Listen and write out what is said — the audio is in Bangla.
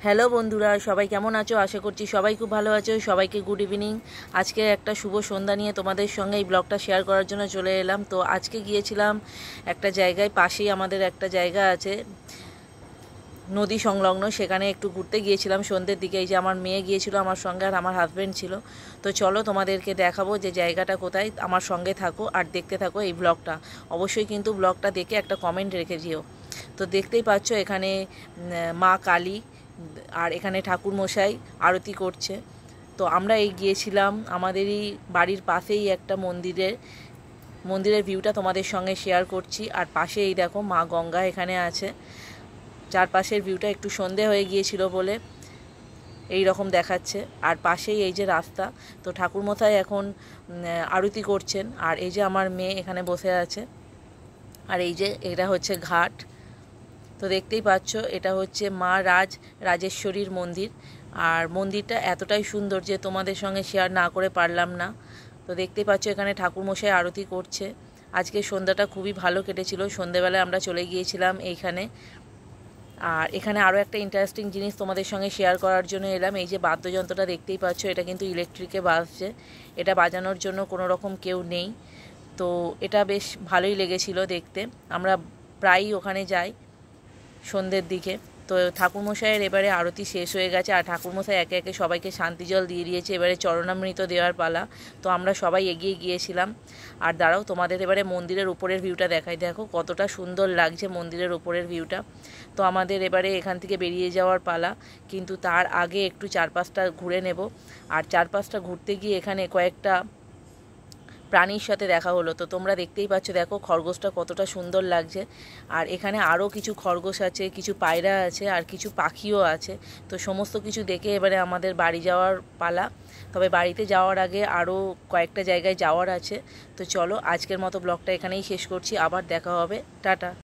হ্যালো বন্ধুরা, সবাই কেমন আছো? আশা করছি সবাই খুব ভালো আছো। সবাইকে গুড ইভিনিং। আজকে একটা শুভ সন্ধ্যা নিয়ে তোমাদের সঙ্গে এই ব্লগটা শেয়ার করার জন্য চলে এলাম। তো আজকে গিয়েছিলাম একটা জায়গায়, পাশেই আমাদের একটা জায়গা আছে নদী সংলগ্ন, সেখানে একটু ঘুরতে গিয়েছিলাম সন্ধ্যের দিকে। এই যে আমার মেয়ে গিয়েছিল আমার সঙ্গে, আর আমার হাজব্যান্ড ছিল। তো চলো তোমাদেরকে দেখাবো যে জায়গাটা কোথায়। আমার সঙ্গে থাকো আর দেখতে থাকো এই ব্লগটা। অবশ্যই কিন্তু ব্লগটা দেখে একটা কমেন্ট রেখে দিও। তো দেখতেই পাচ্ছ এখানে মা কালী আর এখানে ঠাকুর মশাই আরতি করছে। তো আমরা এই গিয়েছিলাম আমাদেরই বাড়ির পাশেই একটা মন্দিরের ভিউটা তোমাদের সঙ্গে শেয়ার করছি। আর পাশে এই দেখো মা গঙ্গা এখানে আছে। চারপাশের ভিউটা একটু সন্ধে হয়ে গিয়েছিল বলে এই রকম দেখাচ্ছে। আর পাশেই এই যে রাস্তা, তো ঠাকুরমশাই এখন আরতি করছেন। আর এই যে আমার মেয়ে এখানে বসে আছে। আর এই যে এটা হচ্ছে ঘাট। তো দেখতেই পাচ্ছ এটা হচ্ছে মা রাজেশ্বরীর মন্দির। আর মন্দিরটা এতটাই সুন্দর যে তোমাদের সঙ্গে শেয়ার না করে পারলাম না। তো দেখতেই পাচ্ছ এখানে ঠাকুরমশাই আরতি করছে। আজকে সন্ধ্যাটা খুবই ভালো কেটেছিল। সন্ধ্যেবেলায় আমরা চলে গিয়েছিলাম এইখানে। আর এখানে আরও একটা ইন্টারেস্টিং জিনিস তোমাদের সঙ্গে শেয়ার করার জন্য এলাম। এই যে বাদ্যযন্ত্রটা দেখতেই পাচ্ছ, এটা কিন্তু ইলেকট্রিকে বাজছে। এটা বাজানোর জন্য কোনো রকম কেউ নেই। তো এটা বেশ ভালোই লেগেছিল দেখতে। আমরা প্রায়ই ওখানে যাই সন্ধ্যের দিকে। তো ঠাকুরমশাইয়ের এবারে আরতি শেষ হয়ে গেছে, আর ঠাকুরমশাই একে একে সবাইকে শান্তি জল দিয়ে দিয়েছে। এবারে চরণামৃত দেওয়ার পালা। তো আমরা সবাই এগিয়ে গিয়েছিলাম। আর দাঁড়াও তোমাদের এবারে মন্দিরের উপরের ভিউটা দেখাই। দেখো কতটা সুন্দর লাগছে মন্দিরের উপরের ভিউটা। তো আমাদের এবারে এখান থেকে বেরিয়ে যাওয়ার পালা, কিন্তু তার আগে একটু চারপাশটা ঘুরে নেব। আর চারপাশটা ঘুরতে গিয়ে এখানে কয়েকটা প্রাণীর সাথে দেখা হলো। তো তোমরা দেখতেই পাচ্ছ, দেখো খরগোশটা কতটা সুন্দর লাগছে। আর এখানে আরও কিছু খরগোশ আছে, কিছু পায়রা আছে, আর কিছু পাখিও আছে। তো সমস্ত কিছু দেখে এবারে আমাদের বাড়ি যাওয়ার পালা। তবে বাড়িতে যাওয়ার আগে আরও কয়েকটা জায়গায় যাওয়ার আছে। তো চলো আজকের মতো ব্লগটা এখানেই শেষ করছি। আবার দেখা হবে। টাটা।